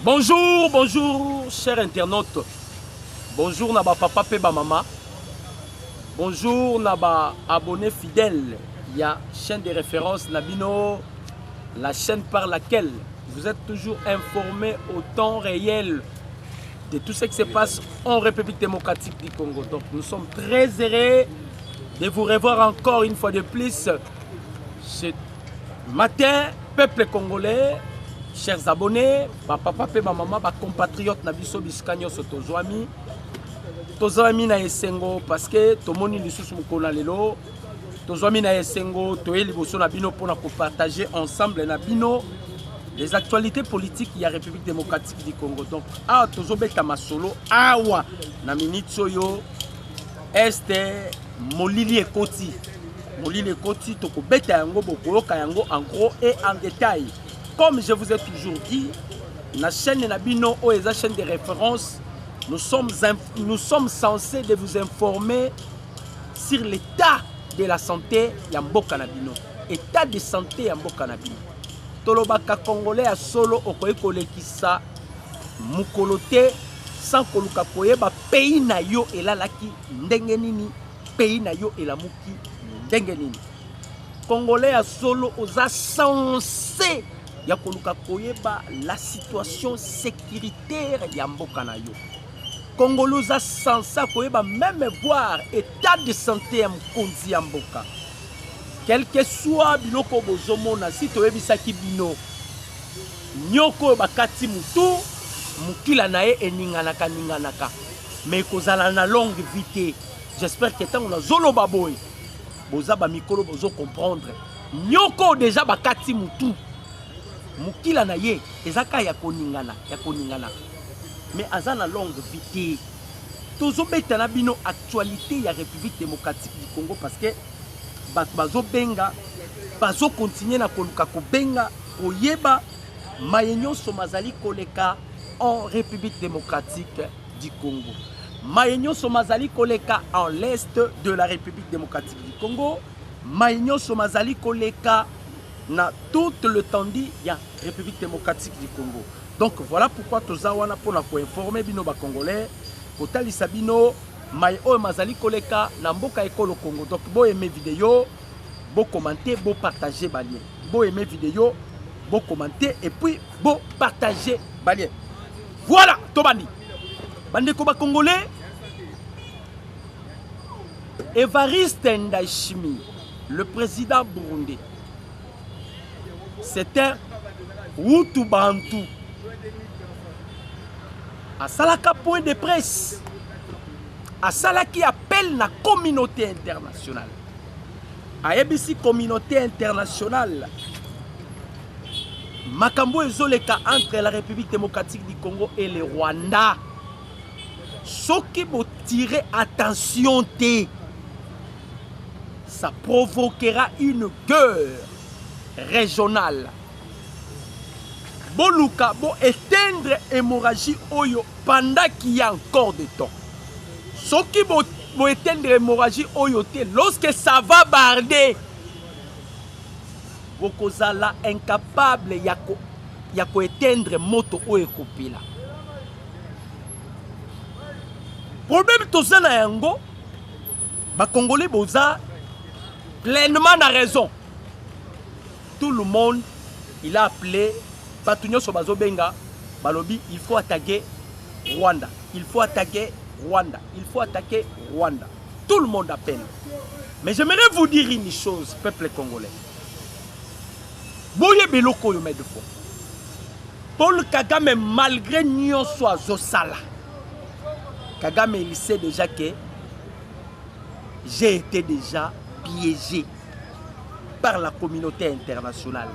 Bonjour, bonjour, chers internautes. Bonjour, naba papa pe ba maman. Bonjour, naba abonnés fidèles. Il y a chaîne de référence Nabino, la chaîne par laquelle vous êtes toujours informés au temps réel de tout ce qui se passe en République démocratique du Congo. Donc nous sommes très heureux de vous revoir encore une fois de plus ce matin, peuple congolais. Chers abonnés, papa et maman, compatriotes Nabiso Biscanyo Sotozwami, Tozwami na Esengo parce que Tomoni Lisusu Mukona Lelo, Tozwami na Esengo, Toeli Boso Nabino pour partager ensemble Nabino les actualités politiques de la République démocratique du Congo. Donc, Tozobeta Masolo, Awa, Naminitsoyo, Este, Molili Ekoti. Molili Ekoti, Tokobeta Yango, Bokoloka Yango en gros et en détail. Comme je vous ai toujours dit, la chaîne Nabino ou la chaîne de référence, nous sommes censés de vous informer sur l'état de la santé Yamboka Nabino. État de santé Yamboka Nabino. Tolobaka Congolais à solo okoyeko lekisa mukolote sans koluka koyeba pays na yo elalaki ndenge nini, pays na yo elamuki ndenge nini. Congolais à solo oza censé ya koluka koyeba la situation sécuritaire ya mboka na yo. Congolais a censé koyeba même voir état de santé ya mkonzi ya mboka. Quel que soit biloko bozomona si toyebisaki bino nyoko bakati mutu mukila nae eninganaka ninganaka mais kozala na longue vite. J'espère que tant on a zolo baboy boza ba mikolo bozo comprendre nyoko déjà bakati mutu mukila na ye ezaka ya koningana mais azana longue vite. Tozobeta na bino actualité ya République démocratique du Congo parce que bazo benga bazo continuer na koluka ko benga oyeba mayenyo somazali koleka en République démocratique du Congo. Mayenyo somazali koleka en l'est de la République démocratique du Congo. Mayenyo somazali koleka na tout le temps-dit ya République démocratique du Congo. Donc voilà pourquoi tozawana pona ko informer bino ba congolais kotali sabino mai o mazali koleka na mboka ekolo Congo. Donc bo aimer vidéo, bo commenter, bo partager balien. Bo aimer vidéo, bo commenter et puis bo partager balien. Voilà, tobandi. Bande ko ba congolais. Évariste Ndayishimiye, le président burundais. C'est un Hutu Bantu. À Salaka point de presse. À Salaki appelle la communauté internationale. À ABC communauté internationale. Makambo ezoleka entre la République démocratique du Congo et le Rwanda. Ce qui vous tirer attention, ça provoquera une guerre régionale. Boluka bo éteindre hémorragie oyo pendant qu'il y a encore de temps. Ce qui va éteindre l'hémorragie oyoté, lorsque ça va barder, Bokozala incapable yako éteindre moto oyekopila. Problème toza na yango, ba Congolais boza pleinement na raison. Tout le monde, il a appelé Batunyo Sobazo Benga, Balobi, il faut attaquer Rwanda. Il faut attaquer Rwanda. Il faut attaquer Rwanda. Tout le monde appelle. Mais j'aimerais vous dire une chose, peuple congolais. Boye Beloko yo de fois. Paul Kagame, malgré Nyon soit Zosala, Kagame, il sait déjà que j'ai été déjà piégé par la communauté internationale.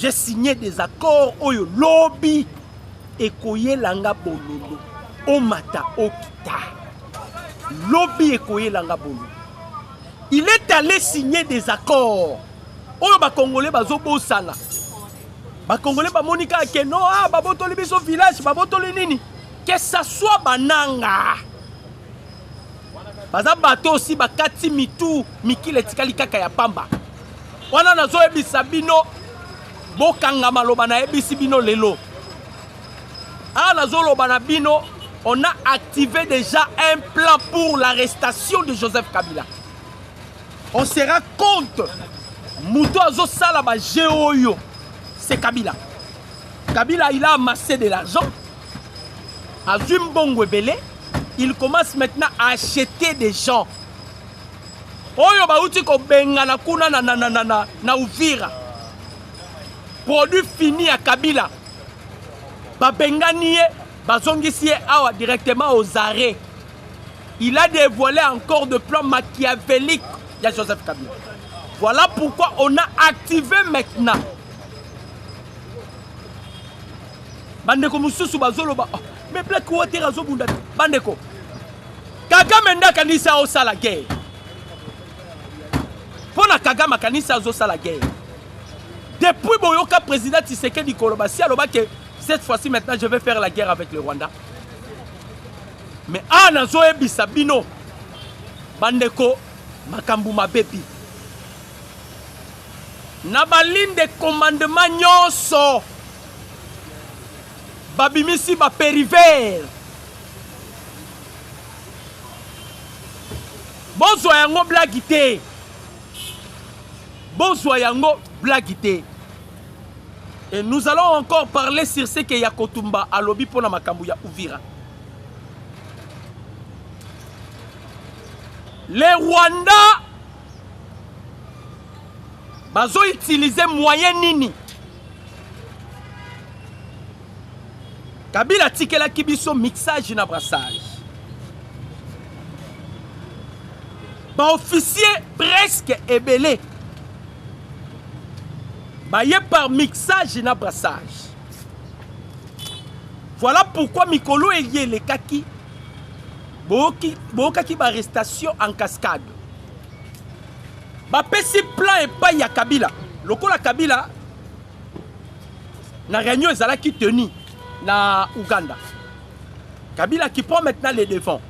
J'ai signé des accords oyo lobby et koye langa bololo omata okita lobby et koye langa bololo. Il est allé signer des accords oyo ba congolais bazobo sala ba congolais ba monika ke no ba botoli biso village ba botoli nini que ça soit bananga baza bato aussi bakati mitu mikile tikali kaka ya pamba wana nazo ebisa bino bokanga maloba na ebisi bino lelo Anazolo Banabino, on a activé déjà un plan pour l'arrestation de Joseph Kabila. On se rend compte, Mouto Azo Salaba Géoyo, c'est Kabila. Kabila, il a amassé de l'argent. Azum Bongwebele, il commence maintenant à acheter des gens. Oyo Baouti ko Bengana Kuna na Uvira. Produit fini à Kabila. Babenganie, Bazongisie Awa directement aux arrêts. Il a dévoilé encore de plans machiavéliques. Il y a Joseph Kabila. Voilà pourquoi on a activé maintenant. Bandeko Moussousou Bazoloba. Mais Black Water Azobunda. Bandeko. Kagame Nda Kanisa Osa la guerre. Pona Kagame Kanisa Osa la guerre. Depuis Boyoka président Tshisekedi Koloba, si Aloba que cette fois-ci maintenant je vais faire la guerre avec le Rwanda. Mais Anazoe Bisabino Bandeko Makambu Mabebi. Nabaline de commandement nyonso. Babimisi ba périver. Bonsoir yango blagité. Bonsoir yango blagité. Et nous allons encore parler sur ce que Yakotumba a lobby pour la makambu ya Uvira. Les Rwandais bazo utiliser moyen nini. Kabila tikela kibiso mixage na brassage. Ba officier presque ébélé. Baye par mixage na brassage. Voilà pourquoi Mikolo et lié les kaki. Bokaki ba arrestation en cascade. Ba pesi plan et pas ya Kabila. Lokola Kabila na réunion ezala qui tenu na Ouganda. Kabila qui prend maintenant les devants.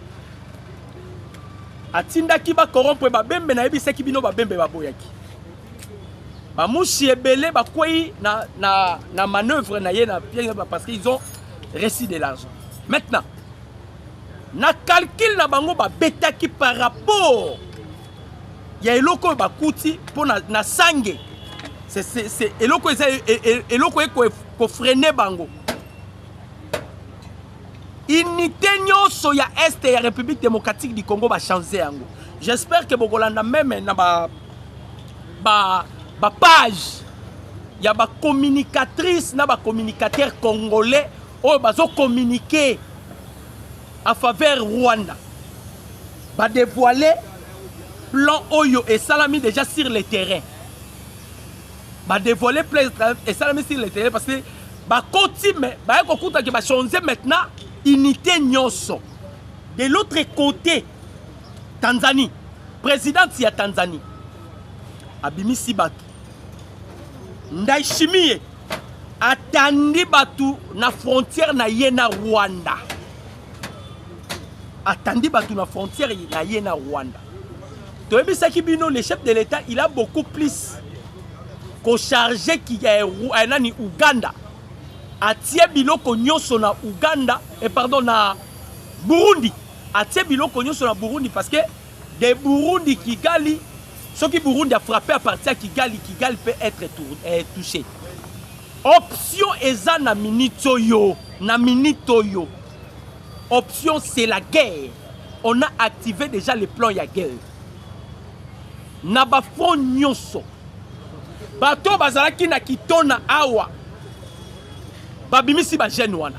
Atinda ki ba corrompre ba bembe na yebi seki bino ba bembe ba boyaki. Ba mouchi ebele ba kwei na manœuvre na ye na parce qu'ils ont reçu de l'argent. Maintenant na calcul na bango ba betaki par rapport ya eloko ba kuti pour na sangue. C'est eloko ko freiner bango. Unité nyonso ya Est ya République démocratique du Congo va changer yango. J'espère que Bogolanda même na ba page ya ba communicatrice na ba communicateur congolais o bazo communiquer à faveur Rwanda. Ba dévoiler plan Oyo et Salami déjà sur le terrain. Ba dévoiler plan et Salami sur le terrain parce que ba continue ba ekokuta que ba changer maintenant unité nyonso. De l'autre côté Tanzanie, présidente ya Tanzanie abimisi batu Ndayishimiye atandi batu na frontière na ye na Rwanda. Atandi batu na frontière na ye na Rwanda. Toyebisaki bino le chef de l'État il a beaucoup plus ko chargé qui est nani Uganda. Atie biloko nyonso na Uganda et pardon na Burundi. Atie biloko nyonso na Burundi parce que de Burundi Kigali, ce qui Burundi a frappé à partir de Kigali peut être touché. Option eza na minitoyo, Option c'est la guerre. On a activé déjà le plan ya guerre. Na ba front nyonso. Bato bazalaki na kitona awa. Babimisi ba jeune wana.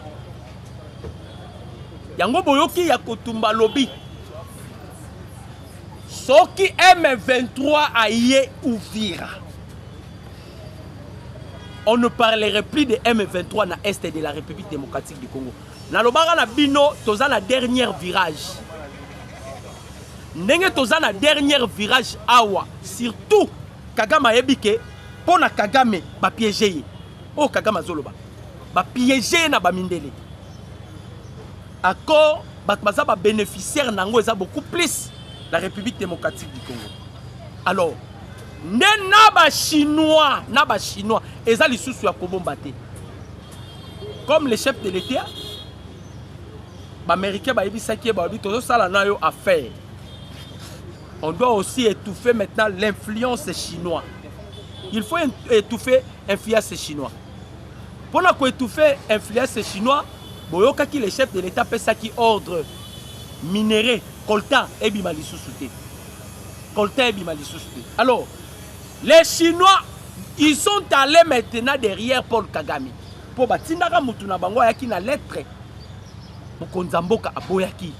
Yango boyoki ya kotumba lobby. Soki M23 aye Uvira. On ne parlerait plus de M23 na Est de la République démocratique du Congo. Na lobara na bino toza na dernier virage. Ndenge toza na dernier virage awa. Surtout Kagame yebike pona Kagame ba piéger. Oh Kagame zoloba. Ba piéger na ba mindele. Accord batmaza ba bénéficiaire nango eza beaucoup plus la République démocratique du Congo. Alors, na chinois, eza lisusu ya kobomba te. Comme le chef de l'État, Américains bayebisaki babi tozo sala na yo affaire. On doit aussi étouffer maintenant l'influence chinoise. Il faut étouffer l'influence chinoise. Pour étouffer l'influence chinoise, boyokaki le chef de l'État pesaki ordre minéré coltan et bimali sous-souté. Coltan et bimali sous-souté. Alors, les Chinois, ils sont allés maintenant derrière Paul Kagame. Pour batindaka mutuna bango yaki na lettre. Mokonzamboka aboyaki.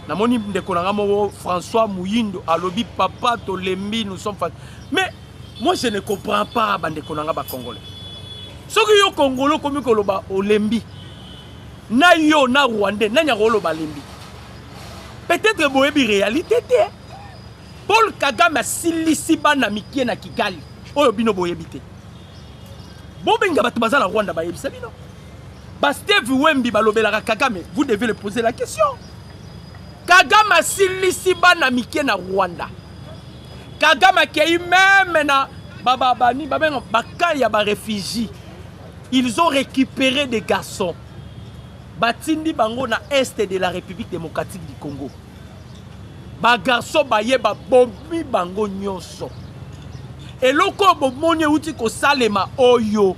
Namoni ndeko nanga mo François Mouyindo alobi papa tolembi nous sommes fans. Mais moi je ne comprends pas bandeko nanga ba congolais. Soki yo congolais komi koloba olembi. Na yo na rwandais na nyakolo ba lembi. Peut-être boyebi réalité te. Paul Kagame silisi bana mikie na Kigali. Oyo bino boyebi te. Bobenga batu bazala Rwanda bayebi sabino. Steve Wembi balobelaka Kagame, vous devez le poser la question. Kagame silisi bana mikie na Rwanda. Kagame kei même na bababani babenga bakaya ba réfugiés. Ils ont récupéré des garçons. Batindi bango na est de la République démocratique du Congo. Ba garçon baye ba bombi bango nyonso. Et loko bomoni uti ko salema oyo.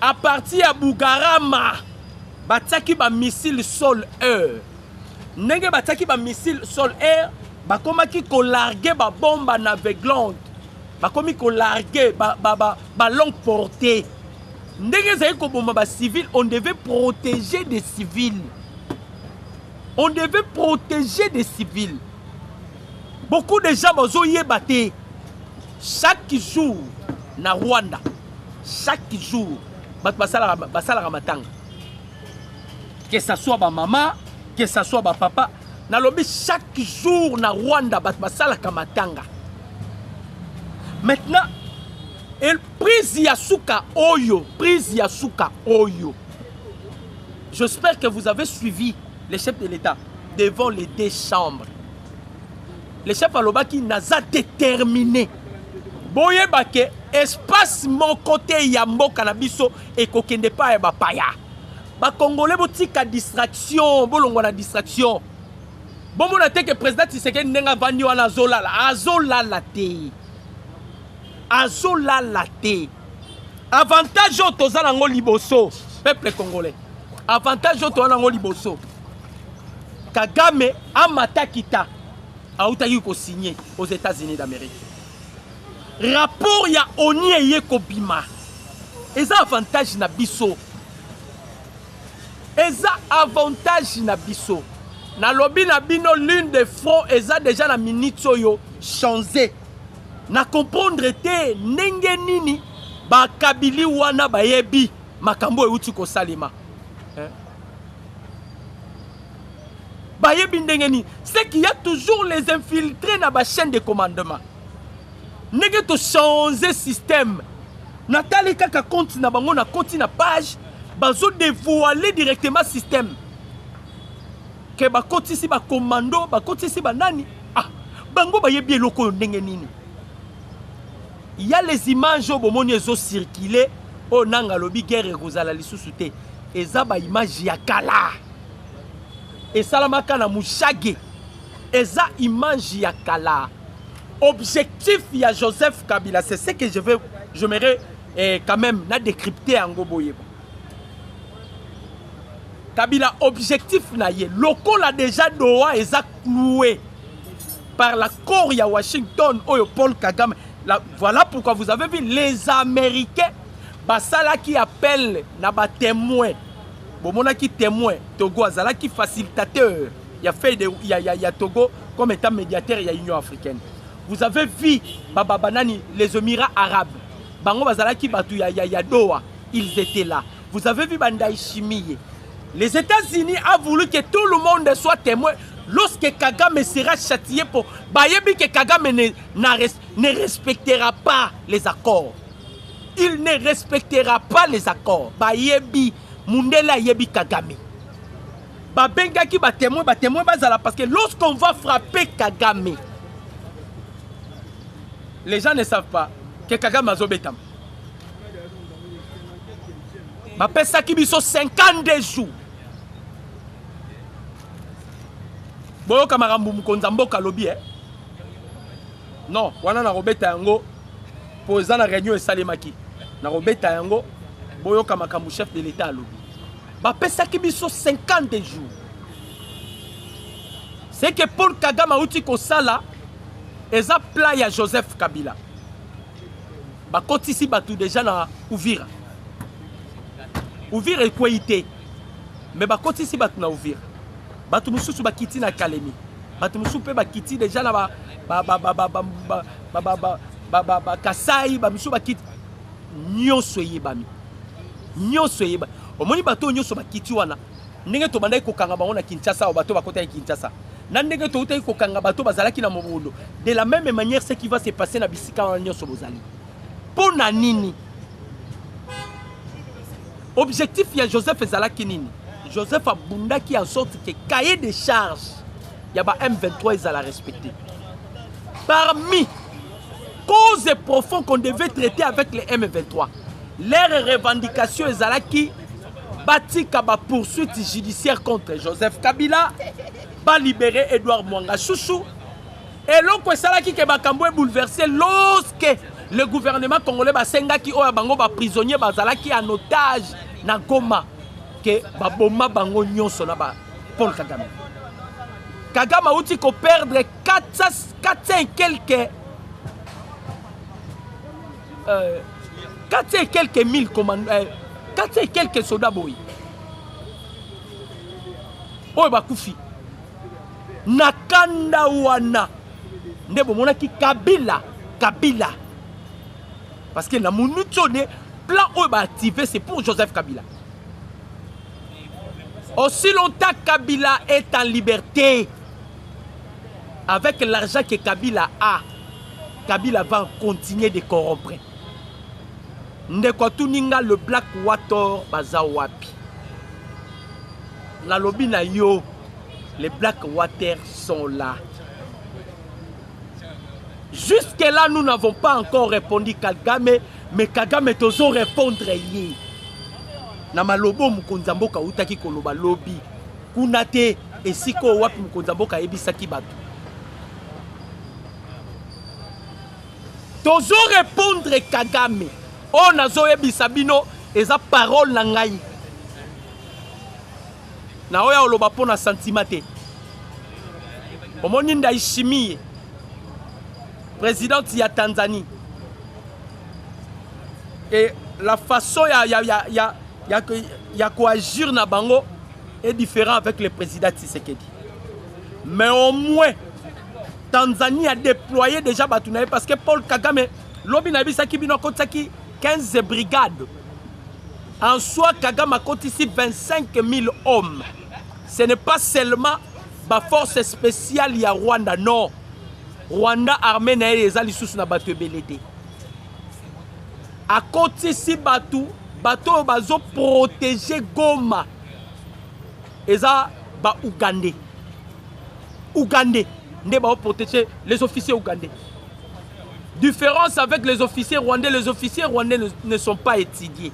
À partir à Bugarama, bataki ba missile sol-air. Nenge bataki ba missile sol-air, bakomaki ko larguer ba bombe en aveuglante. Bakomi ko larguer ba longue portée. Ndenge zayi ko bomba ba civil, on devait protéger des civils. On devait protéger des civils. Beaucoup de gens ont yebate. Chaque jour, na Rwanda, chaque jour, basala matanga. Que ce soit ma maman, que ce soit ma papa, na lobi chaque jour na Rwanda, basala matanga. Maintenant, elle prise Yasuka Oyo, prise Yasuka Oyo. J'espère que vous avez suivi les chefs de l'État devant les deux chambres. Le chef Alobaki n'a pas déterminé. Boye bake espace mon côté yambo canabiso et kokende pa ba paya. Ba congolais botika distraction, bolongo na distraction. Bon mon atte que président Tshisekedi ndenga vandi wana azolala, azolala te. Azolala te. Avantage tozala ngo liboso, peuple congolais. Avantage tozala ngo liboso. Kagame amata kita autaki ko signé aux États-Unis d'Amérique. Rapport ya oni eye ko bima. Eza avantage na biso. Eza avantage na biso. Na lobi na bino l'une des fronts eza déjà na minute oyo changer. Na comprendre te ndenge nini ba kabili wana bayebi makambo euti ko salima. C'est qu'il y a toujours les infiltrés dans la chaîne de commandement. N'est que changer le système. Nathalie Kaka compte na bango na compte na page, bazo dévoiler directement le système. Que ba compte ici ba commando, ba compte ici ba nani. Ah, bango ba yebi loko ndenge nini. Il y a les images au bomoni ezo circuler au nanga lobi guerre kozala lisusu te. Eza ba image ya kala. Et salamaka na mushage. Eza image ya kala. Objectif ya Joseph Kabila, c'est ce que j'aimerais quand même na décrypter en goboye. Kabila objectif na ye. Loko la déjà doa eza cloué par la cour ya Washington oyo Paul Kagame. Voilà pourquoi vous avez vu les Américains basala qui appellent na ba témoin. Bomona qui témoin, Togo azala qui facilitateur. Il y a Togo comme étant médiateur il y a l'Union africaine. Vous avez vu Baba Banani, les Émirats arabes. Bango bazala qui batu ya Doha, ils étaient là. Vous avez vu Bandai Chimie. Les États-Unis a voulu que tout le monde soit témoin lorsque Kagame sera châtié pour bayebi que Kagame ne respectera pas les accords. Il ne respectera pas les accords. Bayebi Mundela yebi Kagame. Babenga ki ba témoin bazala parce que lorsqu'on va frapper Kagame, les gens ne savent pas que Kagame a zobetam. Ba pesa ki biso 52 jours. boyo kamarambu mukonza mboka lobi non wana na robeta yango poza na réunion esalemaki na robeta yango boyo kamakambu chef de l'état lobi ba pesaki biso 50 jours c'est que Paul Kagame uti ko sala eza plat ya Joseph Kabila ba kotisi batu déjà na Uvira Uvira ekwité mais ba kotisi batu na Uvira batu mususu bakiti na Kalemi batu mususu pe bakiti déjà na Kasai ba mususu bakiti nyonso yebami nyonso yeba omoni bato nyonso bakiti wana ndenge to bandai kokanga bango na Kinshasa o bato bakota ya Kinshasa na ndenge to utai kokanga bato bazalaki na Mobundo de la même manière ce qui va se passer na bisika wana nyonso bozali pona nini objectif ya Joseph ezalaki nini Joseph abundaki en sorte que cahier de charges ya ba M23 ezala respecté parmi causes profondes qu'on devait traiter avec les M23 leurs revendications ezalaki batika ba poursuite judiciaire contre Joseph Kabila ba libérer Edouard Mwanga Chouchou et l'on esalaki que bakambo bouleversé lorsque le gouvernement congolais basengaki oya bango ba prisonnier bazalaki en otage na Goma que baboma bango nyonso na ba Paul Kagame Kagame a outi ko perdre 400 et quelques 400 et quelques mille commandants 400 et quelques soldats boy oyo bakufi nakanda wana nde bomonaki Kabila parce que la monutone plan oyo ba activé c'est pour Joseph Kabila aussi longtemps Kabila est en liberté avec l'argent que Kabila a Kabila va continuer de corrompre ndeko tuninga le Black Water baza wapi la lobby na yo les Black Water sont là jusque là nous n'avons pas encore répondu Kagame mais Kagame tozo répondre yé na malobo mukonza mboka utaki koloba lobby kuna te esiko wapi mukonza mboka ebisaki batu tozo répondre Kagame on a zoé bisabino eza parole na ngai na oya oloba pona sentiment te omoni Ndayishimiye présidente ya Tanzanie et la façon ya coagir na bango est différent avec le président Tshisekedi mais au moins Tanzanie a déployé déjà Batunaye parce que Paul Kagame lobi na bisaki bino kotsaki 15 brigades. En soi, Kagame a compté ici 25 000 hommes. Ce n'est pas seulement la force spéciale ya Rwanda, non. Rwanda armée na les alisous na batu belete. A compté ici batu bazo protéger Goma. Eza ba Ougandais. Ougandais. Ne ba protéger les officiers ougandais. Différence avec les officiers rwandais ne sont pas étudiés.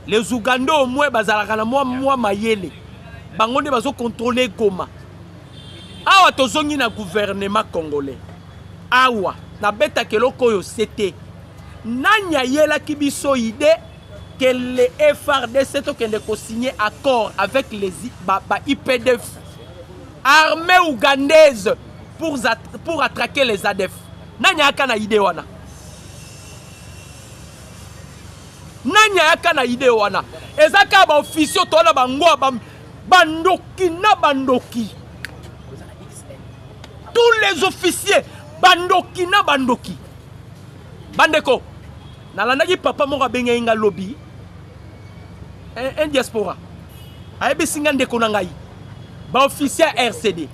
Les Ougandais au moins bazalaka na moi mayele. Bango ne bazo contrôler Goma. Awa tozongi na gouvernement congolais. Awa na beta keloko yo c'était nanya yela kibiso idée que les FRDC to kende ko signer accord avec les IPDF armée ougandaise pour attraquer les ADF. Nanya yaka na idée wana. Nanya yaka na idée wana. Ezaka ba officier to na bango bandoki na bandoki. Tous les officiers bandoki na bandoki. Bandeko. Nalandaki papa moko benga inga lobby. Un diaspora. Ayebi singa ndeko na ngai. Ba officier RCD.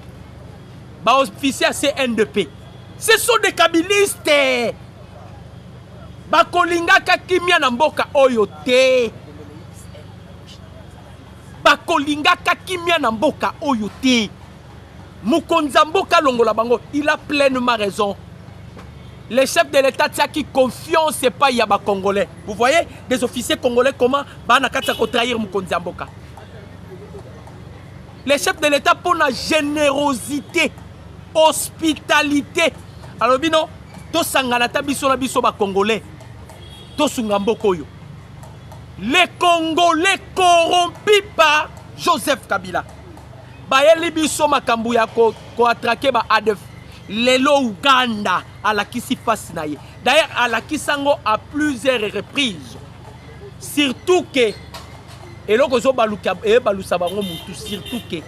Ba officier CNDP. Ce sont des kabilistes. Bakolingaka kimia na mboka oyo te. Bakolingaka kimia na mboka oyo te. Mukonza mboka longola bango, il a pleinement raison. Le chef de l'État tient qui confiance c'est pas yaba congolais. Vous voyez des officiers congolais comment banakata ko trahir Mukonza mboka. Les chefs de l'État pour la générosité, hospitalité. Alors bino, to sanganata biso na biso ba Congolais. To sungambokoyo. Les Congolais corrompus par Joseph Kabila. Bayeli biso makambu ya ko attraquer ba ADF. Lelo Uganda à la kisi fasinaye. D'ailleurs à la kisango à plusieurs reprises. Surtout que et là kozo baluka e balusa bango mutu surtout que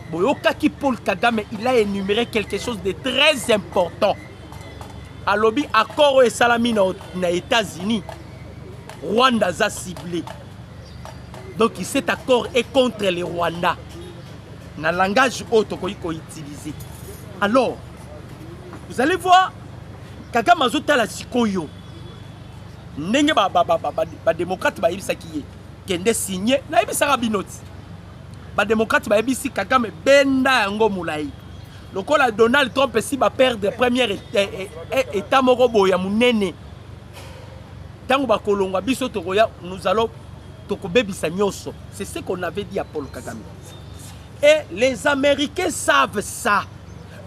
Boyokaki Paul Kagame il a énuméré quelque chose de très important. À lobby accord et salami na États-Unis. Rwanda a ciblé. Donc cet accord est contre les Rwandais. Dans le langage autre qu'on utilise. Alors, vous allez voir, Kagame azota la sikoyo. Nenge ba démocrate ba yebisa kiye. Kende signé na yebisa rabinoti. Ba démocrate ba yebisi Kagame benda yango mulai. Lokola Donald Trump si ba perdre première état moko boya munene. Tango ba kolongwa biso tokoya nous allons tokobebisa nyoso. C'est ce qu'on avait dit à Paul Kagame. Et les Américains savent ça.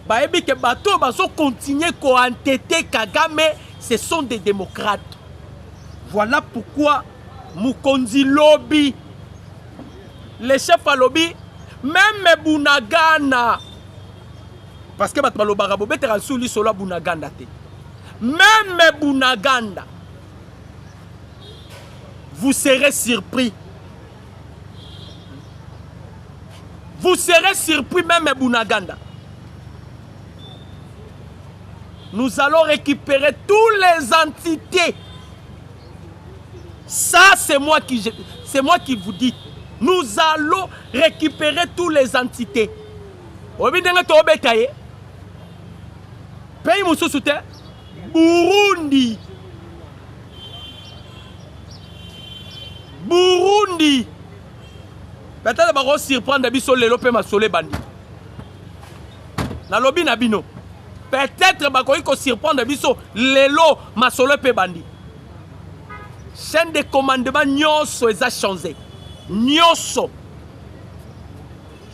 Baebi que bateau baso continuer à entêter Kagame, ce sont des démocrates. Voilà pourquoi Mukonzi lobby, les chefs à lobby, même Bunagana, parce que Batmalo Barabo betera souli solo Bunaganda te. Même Bunaganda, vous serez surpris. Vous serez surpris même Bunaganda. Nous allons récupérer toutes les entités. Ça, c'est moi qui vous dis. Nous allons récupérer toutes les entités. Pays Moussousoute, Burundi. Burundi. Peut-être que vous surprendre biso lelo pe masole bandi. Na lobi na bino. Peut-être que vous surprendre biso lelo masole pe bandi. Chaîne de commandement nyonso eza changé. Nyonso.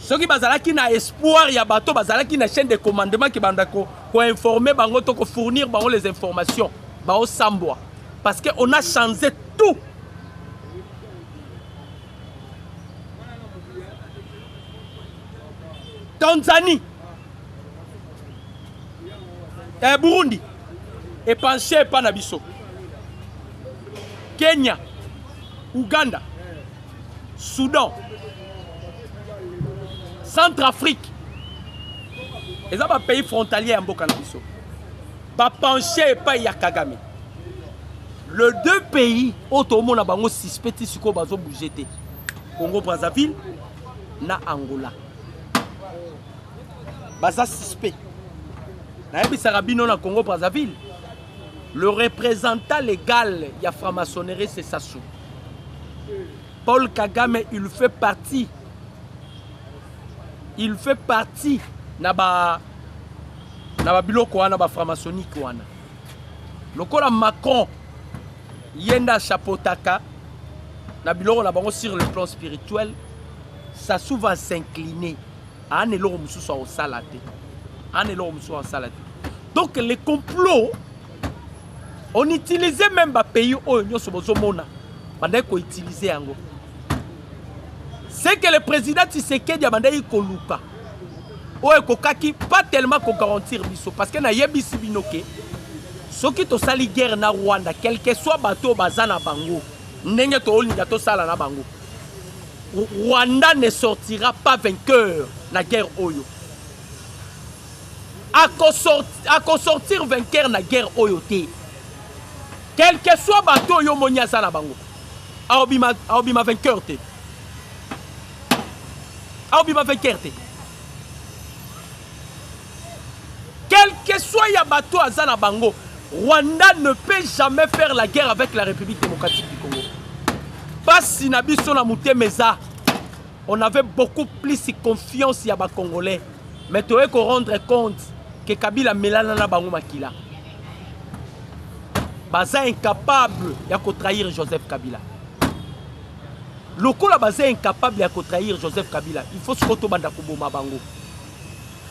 Ceux qui bazalaki na espoir ya bato bazalaki na chaîne de commandement qui banda ko informer bango to ko fournir bango les informations. Ba o sambwa. Parce que on a changé tout. Tanzanie et Burundi et penché pas na biso. Kenya, Ouganda, Soudan, Centrafrique. Et ça va pays frontalier en Mboka na biso. Ba penché pas ya Kagame. Le deux pays automo na bango suspecté siko bazo bougeté. Congo Brazzaville na Angola. Baza suspect. Na yebi Sarabino na Congo Brazzaville. Le représentant légal de la franc-maçonnerie, c'est Sassou. Paul Kagame, il fait partie. Il fait partie de la franc-maçonnique. Le col Macron, Yenda Chapotaka, sur le plan spirituel, Sassou va s'incliner. Donc les complots, on utilisait même les pays où nous sommes utilisés. C'est que le président Tshisekedi a demandé Koluka. Pas tellement qu'on garantir parce que na yebisi binoke. Ceux qui ont sali guerre na Rwanda, quel que soit bateau bazana bango, ndenge to olinga to sala na bango. Rwanda ne sortira pas vainqueur na guerre oyo. À sortir vainqueur na guerre oyo te. Quel que soit bateau yo monia sala bango. Aobima vainqueur te. Aobima vainqueur te. Quel que soit ya bateau azana bango, Rwanda ne peut jamais faire la guerre avec la République démocratique du Congo. Pas si nabiso na mouté meza. On avait beaucoup plus confiance ya ba Congolais. Mais tu dois rendre compte que Kabila melana na bango makila. Baza incapable de trahir Joseph Kabila. Lokola basé incapable à trahir Joseph Kabila. Il faut se retrouver dans Bango.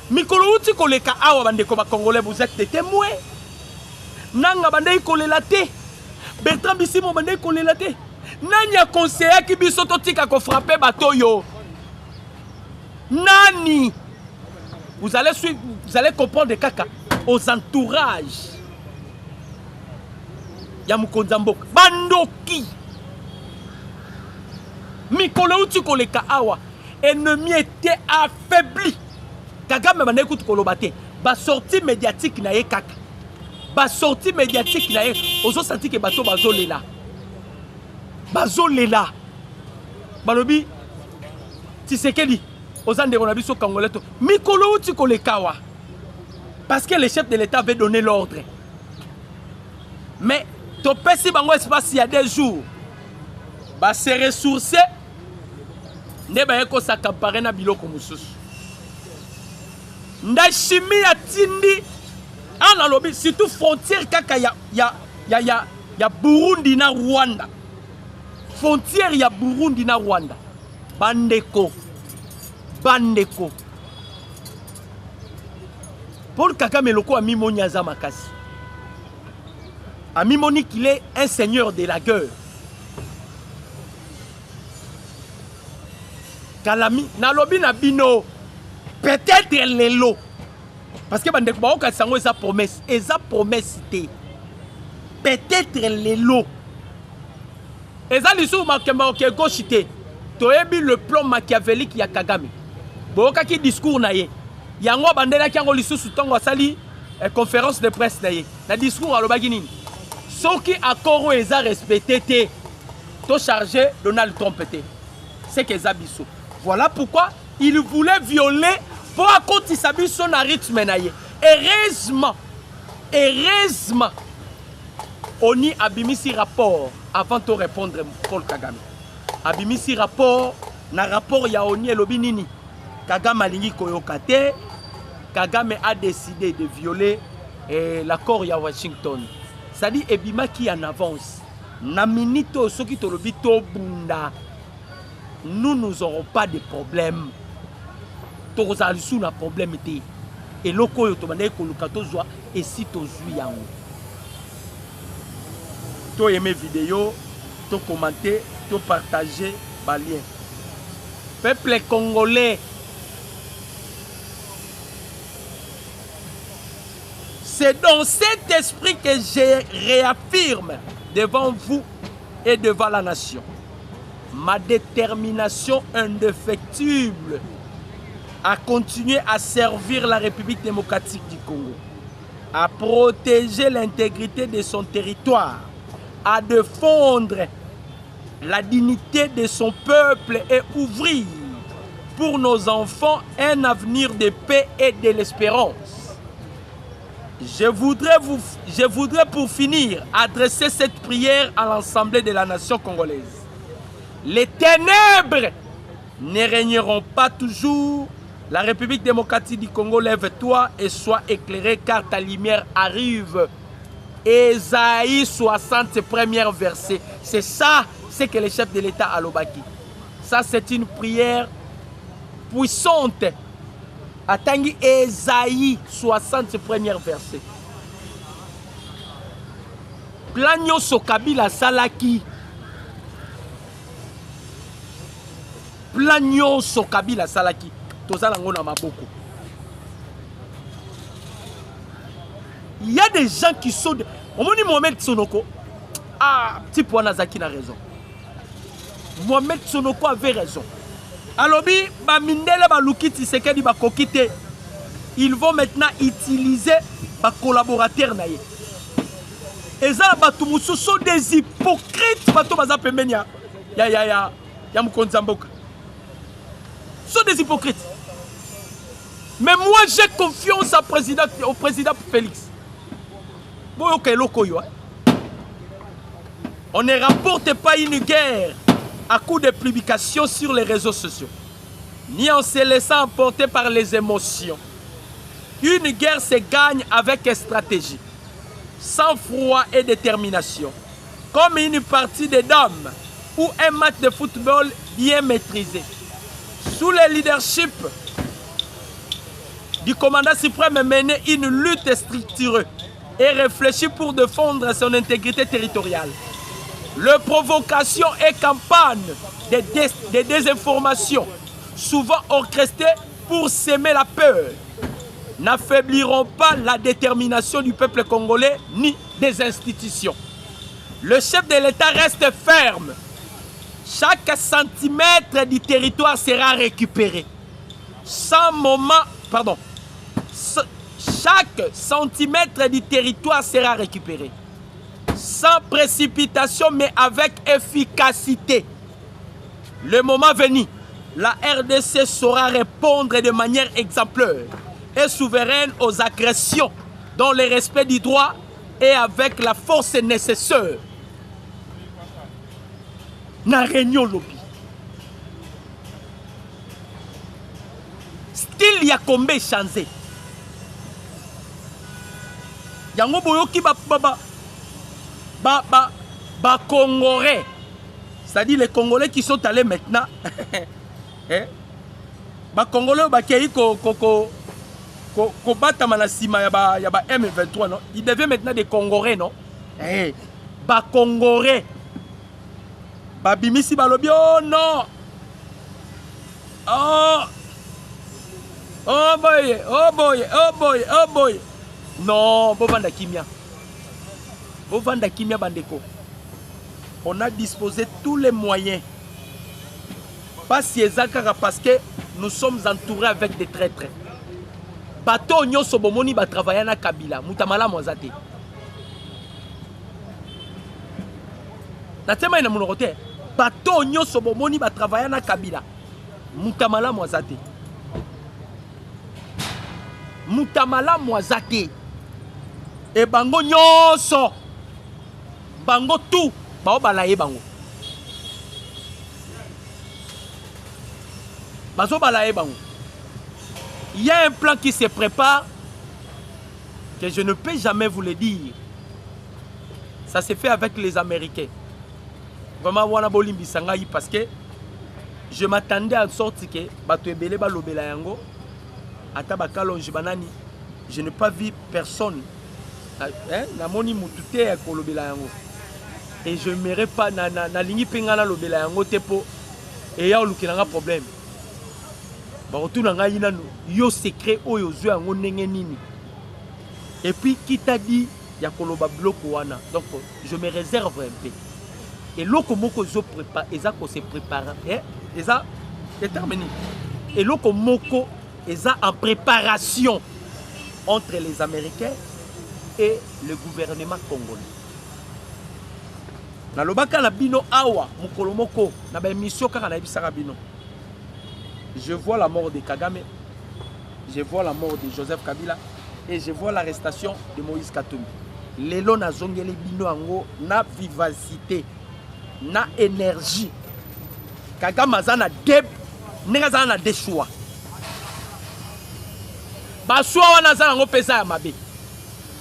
Mikolo uti koleka awa bande ko ba Congolais, vous êtes des témoins. Nanga bande kolela te. Bertrand Bissimo bande kolela te. Nanya conseiller qui biso totika ko frapper bateau yo. Nani? Vous allez suivre, vous allez comprendre kaka aux entourages. Yamukonzambo bandoki. Mikolo uti koleka awa ennemi était affaibli. Kagame bande kutu kolobate. Ba sortie médiatique na ye kaka. Ba sortie médiatique na ye ozo senti ke bato bazolela. Bazolela. Balobi Tshisekedi Ozande Ronabiso Congolais. Mikolo uti kolekawa. Parce que le chef de l'État avait donné l'ordre. Mais ton pesi bango espace il y a des jours. Ba se ressourcer. Ne ba yeko sa campagne na biloko mususu. Ndashimi ya tindi. Ana lobi surtout frontière kaka ya Burundi na Rwanda. Frontière ya Burundi na Rwanda. Bandeko. Paul Kagame loko a mimoni aza makasi. A mimoni qu'il est un seigneur de la guerre. Kalami na lobi na bino peut-être lelo. Parce que bandeko ba oka sango eza promesse té. Peut-être lelo. Eza lisu makemba ke gauche té. Toyebi le plan machiavélique ya Kagame. Boka ki discours na ye. Yango bandela ki yango lisu tongo sali conférence de presse na ye. Na discours alobaki nini? Soki accord eza respecté té. To chargé Donald Trump té. C'est que eza biso. Voilà pourquoi il voulait violer pour accomplir sa biso na rythme na ye. Heureusement, on y abimisi rapport avant de répondre Paul Kagame. Abimisi rapport, na rapport ya oni elobi nini. Kagame alingi koyokate, Kagame a décidé de violer l'accord ya Washington. Ça dit ebima qui en avance. Na minito soki tolobi to bunda. Nous n'aurons pas de problème. Tozalisu na problème té. Et loko yo tomande ko lukato zwa et si tozui yango. To aimer vidéo, to commenter, to partager ba lien. Peuple congolais, c'est dans cet esprit que je réaffirme devant vous et devant la nation ma détermination indéfectible à continuer à servir la République démocratique du Congo, à protéger l'intégrité de son territoire, à défendre la dignité de son peuple et ouvrir pour nos enfants un avenir de paix et de l'espérance. Je voudrais pour finir adresser cette prière à l'Assemblée de la nation congolaise. Les ténèbres ne régneront pas toujours. La République démocratique du Congo, lève-toi et sois éclairé car ta lumière arrive. Ésaïe 60, premier verset. C'est ça, c'est que le chef de l'État a l'obaki. Ça, c'est une prière puissante. Atangi Ésaïe 60, premier verset. Planyo Sokabila Salaki. Planyo Sokabila Salaki. Tozalango maboko. Il y a des gens qui sont... On me dit Mohamed Sonoko. Ah, petit point Nazaki n'a raison. Mohamed Sonoko avait raison. Alobi, Bamindele Baluki Tshisekedi Bakokite. Ils vont maintenant utiliser les collaborateurs. Et ça, ce sont des hypocrites. Ce sont des hypocrites. Mais moi, j'ai confiance au président Félix. On ne rapporte pas une guerre à coup de publications sur les réseaux sociaux, ni en se laissant emporter par les émotions. Une guerre se gagne avec stratégie, sang-froid et détermination. Comme une partie des dames ou un match de football bien maîtrisé. Sous le leadership du commandant suprême, mener une lutte structurée et réfléchie pour défendre son intégrité territoriale. Les provocations et campagnes de désinformation, souvent orchestrées pour s'aimer la peur, n'affaibliront pas la détermination du peuple congolais ni des institutions. Le chef de l'État reste ferme. Chaque centimètre du territoire sera récupéré. Chaque centimètre du territoire sera récupéré. Sans précipitation, mais avec efficacité. Le moment venu, la RDC saura répondre de manière exemplaire et souveraine aux agressions dans le respect du droit et avec la force nécessaire. Na réunion lobby. Style ya kombe changé. Yango boyoki ba Congolais. C'est-à-dire les Congolais qui sont allés maintenant. Ba Congolais bakei ko batama na sima ya ba M23 non. Ils deviennent maintenant des Congolais non. Ba Congolais. Ba bimisi balobi oh non. Oh boy, oh boy, oh boy, oh boy. Non, Bovanda Kimia. Bovanda Kimia Bandeko. On a disposé tous les moyens. Pas si exactement parce que nous sommes entourés avec des traîtres. Bato Nyoso Bomoni va travailler na Kabila. Mutamala Mwazate. Natema ina munorote. Bato Nyoso Bomoni va travailler na Kabila. Mutamala Mwazate. Mutamala Mwazate. Et bango nyonso. Bango tout. Bao balaye bango. Bazo balaye bango. Il y a un plan qui se prépare que je ne peux jamais vous le dire. Ça se fait avec les Américains. Vraiment, wana bolimbi sangai parce que je m'attendais en sorte que bato ebele ba lobela yango ata bakalonji banani. Je n'ai pas vu personne. Namoni mutute ya kolobela yango. Et je n'aimerais pas na lingi pengana lobela yango tepo et ya olukinanga problème. Ba retourna nga yina yo secret oyo zo yango ndenge nini. Et puis qui t'a dit ya koloba bloko wana. Donc je me réserve un peu. Et loko moko zo prépare eza ko se prépare eza déterminé. Et loko moko eza en préparation entre les Américains et le gouvernement congolais. Na lobaka na bino awa mukolo moko na ba émission kaka na bisaka bino. Je vois la mort de Kagame, je vois la mort de Joseph Kabila et je vois l'arrestation de Moïse Katumbi. Lelo na zongele bino ango na vivacité, na énergie. Kagame azana deb, nenga zana de choix. Baswa wana zana ngo pesa ya mabe.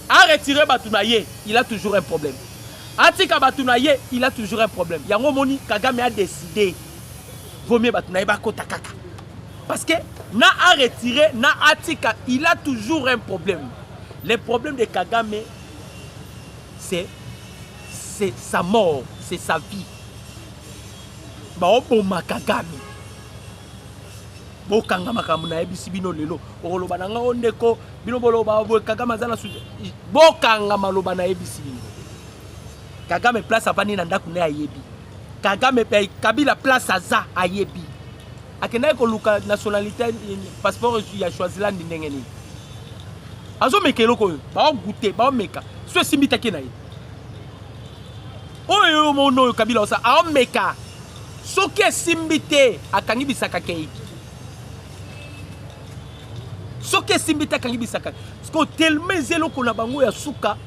A retirer Batunaye, il a toujours un problème. Atika Batunaye, il a toujours un problème. Yango moni Kagame a décidé vaut mieux Batunaye bakota kaka. Parce que na a retiré, na atika, il a toujours un problème. Le problème de Kagame, c'est sa mort, c'est sa vie. Baoboma Kagame. Bokanga makamuna ebisi bino lelo. Oloba nanga ondeko bino boloba bo Kagame azana su. Bokanga maloba na ebisi bino. Kagame place avani na ndaku na yebi. Kagame pe Kabila place aza ayebi. Akena ko luka nationalité passeport ya choisi la ndenge ni. Azo mekelo ko ba goûter ba meka. So simbita kenayi. Oyo mono Kabila osa a meka. Soki simbite akangi bisaka kei. Soki simbite akangi bisaka. Parce que tellement zelo ko na bango ya suka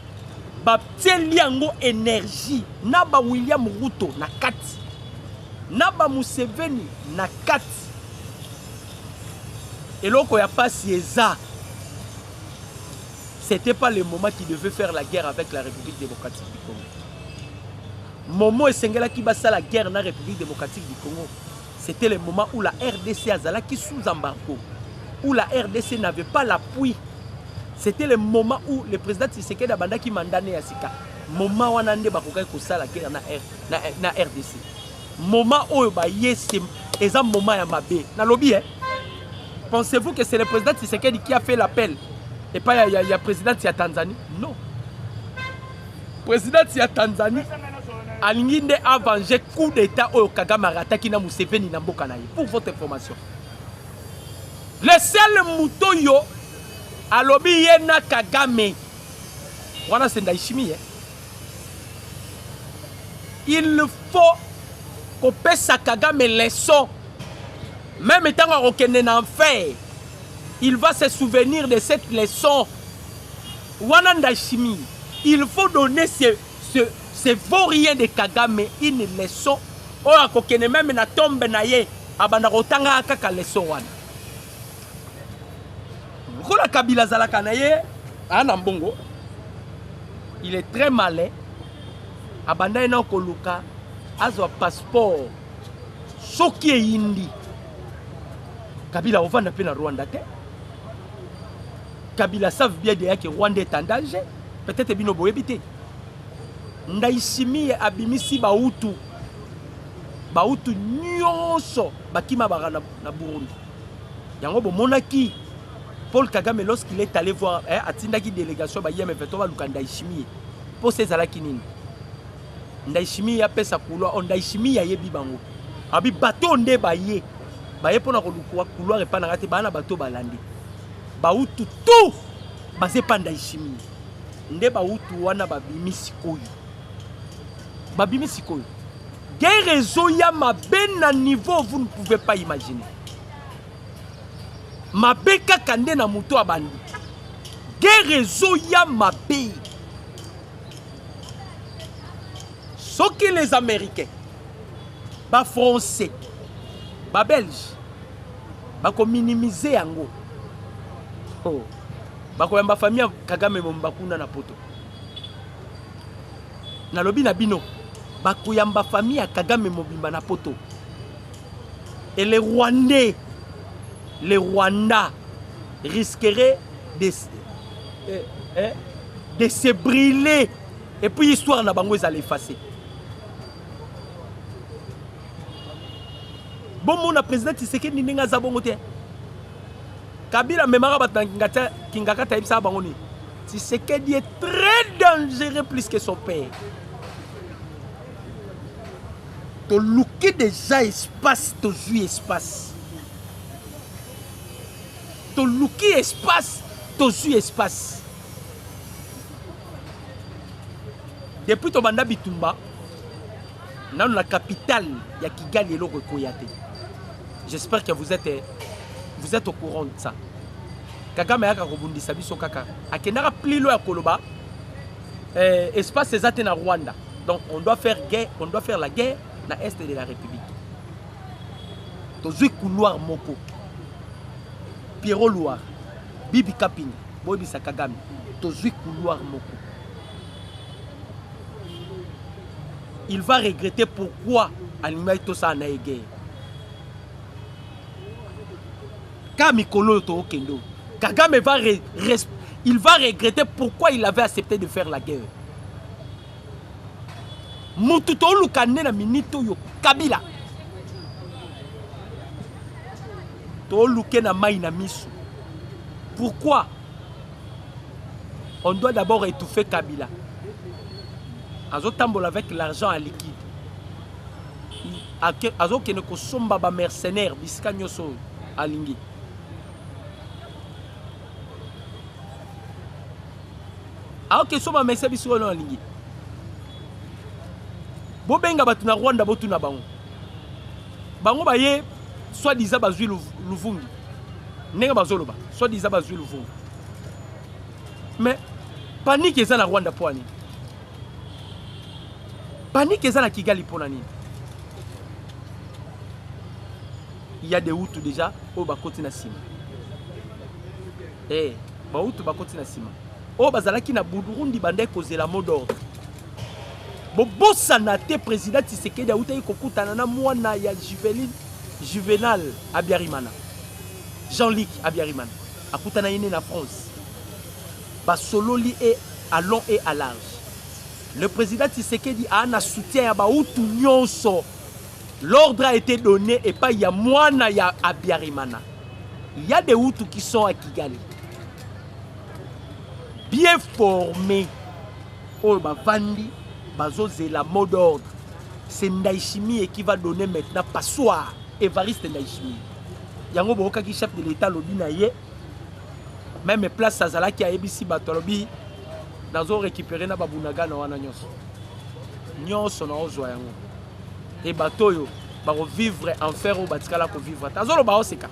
ba tieli yango énergie na ba William Ruto na kati. Na ba Museveni na kati. Et loko ya pasi eza. C'était pas le moment qui devait faire la guerre avec la République démocratique du Congo. Momo et Sengela qui basa la guerre dans la République démocratique du Congo. C'était le moment où la RDC Azala qui sous embargo, où la RDC n'avait pas l'appui. C'était le moment où le président Tshisekedi Abanda qui mandané à Sika. Moment où on a dit que la guerre na RDC. Moment où c'est un moment à Mabé. Na lobby, pensez-vous que c'est le président Tshisekedi qui a fait l'appel et pas il y a le président de Tanzanie? Non. Le président de Tanzanie Alinginde a vengé coup d'état au Kagame Arataki na Museveni na mboka na ye. Pour votre information. Le seul mouton yo alobi yena Kagame. Wana c'est Ndaishimi. Il faut qu'on pèse à Kagame leçon. Même étant en enfer, il va se souvenir de cette leçon. Wana Ndaishimi. Il faut donner ce vaurien de Kagame une leçon. Oh, akokene même na tombe na ye abanda kotanga kaka leçon wana. Kola Kabila zalaka na ye ana mbongo. Il est très malin. Abanda ena koluka azwa passeport soki e indi. Kabila ovanda pe na Rwanda te. Kabila savent bien déjà que Rwanda est en danger. Peut-être bino boyebite. Ndaishimi abimisi bautu nyonso bakima baka na Burundi. Yango bomonaki Paul Kagame lorsqu'il est allé voir atindaki délégation ba yeme veto ba luka Ndaishimi pour ces alaki nini. Ndaishimi ya pesa couloir Ndaishimi ya yebi bango. Abi bateau nde baye. Baye pona ko lukwa couloir e pana ngate bana bateau balandi. Bautu tout basé pa Ndaishimi. Nde bautu wana babimisi koyo. Babimi Sikoyo. Des réseaux ya ma ben à niveau vous ne pouvez pas imaginer. Ma beka kande na muto abandi. Des réseaux ya ma bé. Ce que les Américains, ba Français, ba Belge, ba ko minimiser yango. Oh. Ba ko yamba famille Kagame Mombakuna na poto. Na lobi na bino. Bakuyamba famille à Kagame Mobimba na poto. Et les Rwandais, les Rwandais risqueraient de se brûler. Et puis l'histoire na bango ils allaient effacer. Bon mon président Tshisekedi ninga za bongo te. Kabila memara batangata kingaka ta ibsa bango ni. Tshisekedi est très dangereux plus que son père. To looker déjà espace, to jouer espace. To looker espace, to jouer espace. Depuis to banda bitumba, dans la capitale, il y a Kigali et l'autre Koyate. J'espère que vous êtes au courant de ça. Kagame yaka kobundisa biso kaka. Akenara pli lo ya koloba. Espace c'est na Rwanda. Donc on doit faire la guerre dans l'est de la République. Tozui couloir moko. Pierrot Loire. Bibi Kaping. Bobi Sakagame. Tozui couloir moko. Il va regretter pourquoi Alimai Tosa na guerre. Kamikolo to Kendo. Kagame il va regretter pourquoi il avait accepté de faire la guerre. Mututo lukane na minito yo Kabila. To luke na mai na misu. Pourquoi? On doit d'abord étouffer Kabila. Azo tambola avec l'argent en liquide. Azo kene ko somba ba mercenaire bisika nyoso alingi. Aoke somba mercenaire bisiko no alingi. Bobenga batu na Rwanda botu na bango. Bango baye soit disant bazui Luvungi. Nenga bazoloba soit disant bazui Luvungi. Mais panique eza na Rwanda po ani. Panique eza na Kigali po nani. Il y a des Hutus déjà au bakoti na sima. Ba Hutu bakoti na sima. O bazalaki na Burundi bande kozela mot d'ordre. bobosana te président Tshisekedi autai kokutana na mwana ya Juvenal Abiyarimana, Jean-Luc Abiyarimana akutana yene na France basololi et à long et à large. Le président Tshisekedi a un soutien à Baoutou Nyonso. L'ordre a été donné et pas il y a mwana ya Abiyarimana. Il y a des Hutus qui sont à Kigali. Bien formés. Oh, Bavandi, Bazozé, la mot d'ordre. C'est Ndaïchimi qui va donner maintenant passoire. Évariste Ndaïchimi. Yango Boka qui chef de l'État lobi na ye. Même place Sazala qui a ebisi batolobi. Nazo récupérer na babunaga na wana nyonso. Nyonso na ozwa yango. Et batoyo bako vivre en fer ou batikala ko vivre. Tazolo ba oseka.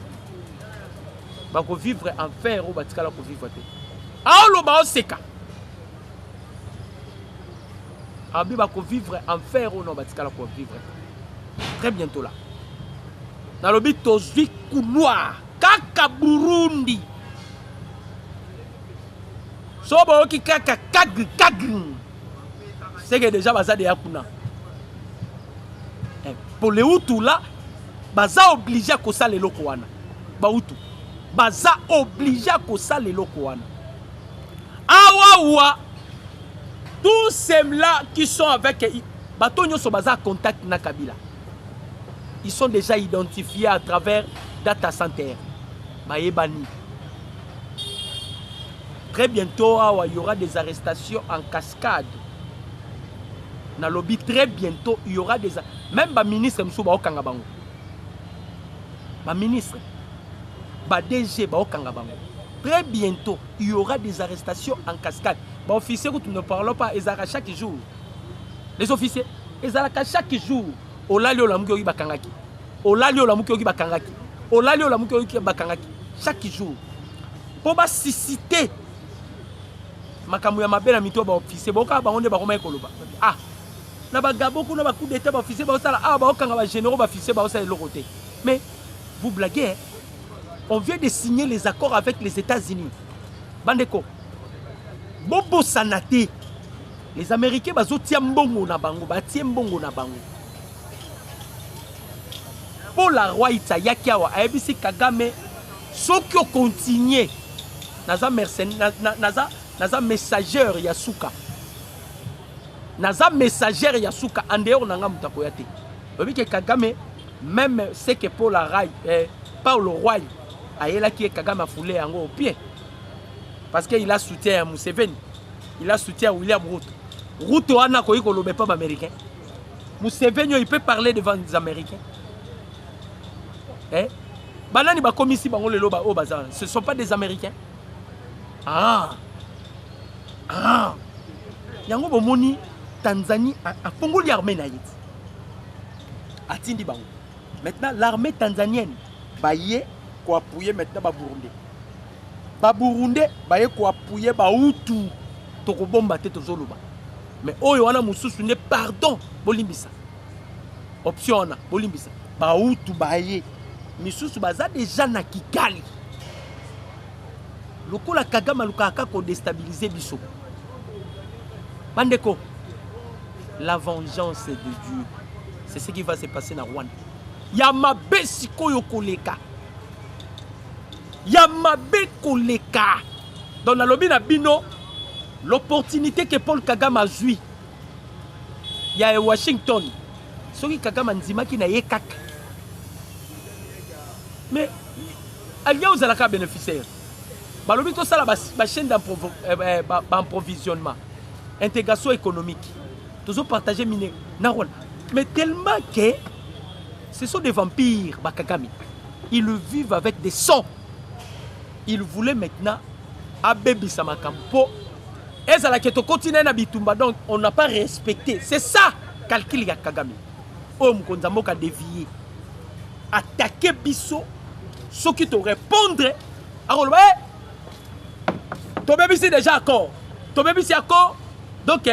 Bako vivre en fer ou batikala ko vivre te. Aolo ba oseka. Abi bako vivre en fer ou non batikala ko vivre. Très bientôt là. Na lobi tozwi kunwa kaka Burundi. Sobo ki kaka kag. C'est que déjà baza de yakuna. Pour les Hutus là, baza obligé à kosa le loko wana. Ba Hutu. Baza obligé à kosa le loko wana. Awa tous ceux-là qui sont avec Batonyo so baza contact na Kabila. Ils sont déjà identifiés à travers data center. Maïebani. Très bientôt, il y aura des arrestations en cascade. Dans le lobby, très bientôt, il y aura des... Même le ministre Msouba Okangabango. Le ministre, le DG Okangabango. Très bientôt, il y aura des arrestations en cascade. Les officiers, nous ne parlons pas, ils arrêtent chaque jour. Les officiers, ils arrêtent chaque jour. Olali olamuki oki bakangaki. Olali olamuki oki bakangaki. Olali olamuki oki bakangaki. Chaque jour. Pour ba susciter makamu ya mabela mito ba officier boka ba onde ba koma ekoloba. Ah. Na ba gaboko na ba coup d'état ba officier ba osala ah ba okanga ba généraux ba officier ba osala lokote. Mais vous blaguez hein? On vient de signer les accords avec les États-Unis. Bandeko. Bobo sanate. Les Américains bazo tia mbongo na bango, ba tia mbongo na bango. Pour la roi Itayaki awa ayebisi Kagame soki o continuer naza mercenaire naza messageur ya suka. Naza messagère ya suka en dehors nanga mutako ya te. Obi ke Kagame même c'est que pour la roi Paul Roi ayela ki Kagame a foulé yango au pied. Parce qu'il a soutien à Museveni. Il a soutien à William Ruto. Ruto wana ko yiko lobe pas américain. Museveni il peut parler devant les Américains. Eh? Banani ba komisi bango lelo ba o bazar. Ce sont pas des Américains. Ah. Ah. Yango bomoni Tanzanie a fongoli l'armée na yiti. Atindi bango. Maintenant l'armée tanzanienne ba yé ko appuyer maintenant ba Burundi. Ba Burundi ba yé ko appuyer ba Hutu to ko bomba te to zoloba. Mais oyo wana mususu ne pardon bolimbisa. Option na bolimbisa. Ba Hutu ba yé misusu baza déjà na Kigali. Lokola Kagame lukaka ko déstabiliser biso. Bandeko, la vengeance de Dieu. C'est ce qui va se passer dans Rwanda. Yamabe sikoyo koleka. Yamabe koleka. Dans la lobby na bino, l'opportunité que Paul Kagame a joui. Il y a Washington. Soki Kagame nzima ki na yekak. Mais alliance à la bénéficiaire. Balobi to sala ba chaîne d'approvisionnement. Intégration économique. Toujours partager miné. Mais tellement que ce sont des vampires, Bakagami. Ils vivent avec des sons. Ils voulaient maintenant Abébi Samakampo. Et ça la keto continue na bitumba donc on n'a pas respecté. C'est ça calcul ya Kagame. Oh Mkonzambo ka dévié. Attaquer biso ceux qui te répondre. Alors ton bébé c'est déjà accord. Ton bébé c'est accord. Donc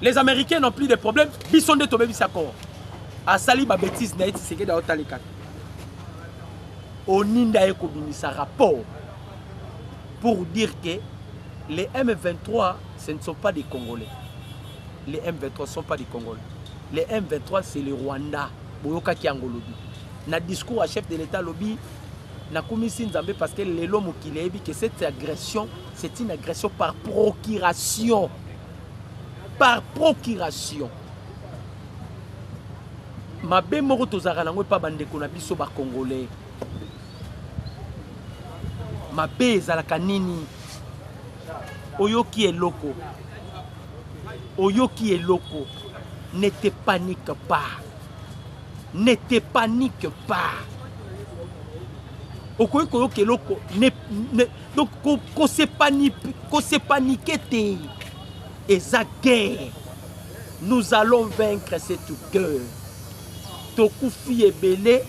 les Américains n'ont plus de problème. Bison de ton bébé c'est accord. A sali ba bêtise na c'est que dans les cas. Oninda eko binisa rapport pour dire que les M23 ce ne sont pas des Congolais. les M23 ne sont pas des Congolais. Les M23, c'est le Rwanda. Boyoka Kiangolobi. Na discours à chef de l'État lobby, na commission Nzambe parce que les lomo qui l'ont dit que cette agression, c'est une agression par procuration. Par procuration. Mabe moko tozaka nango pa bandeko na biso ba Congolais. Mabe ezalaka nini? Oyoki eloko. Oyoki eloko. Ne te panique pas. Ne te panique pas. Donc, qu'on se panique, et ça guerre. Nous allons vaincre cette guerre. Tokufi et belé.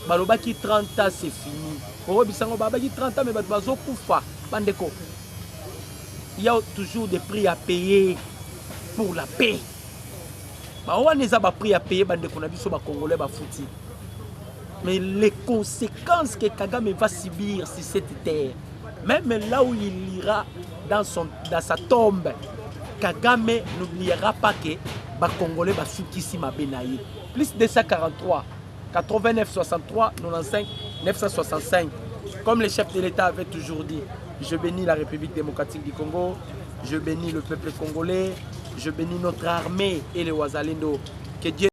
Balobaki 30 ans, c'est fini. Bisango babaki 30 ans, mais bazo kufa. Bandeko. Il y a toujours des prix à payer pour la paix. On a des prix à payer bandeko na biso ba Congolais ba fouti. Mais les conséquences que Kagame va subir sur cette terre, même là où il ira dans sa tombe, Kagame n'oubliera pas que les Congolais va soukisi ma benaï. Plus de 143, 89, 63, 95, 965. Comme le chef de l'État avait toujours dit, je bénis la République démocratique du Congo, je bénis le peuple congolais, je bénis notre armée et les Wazalendo. Que Dieu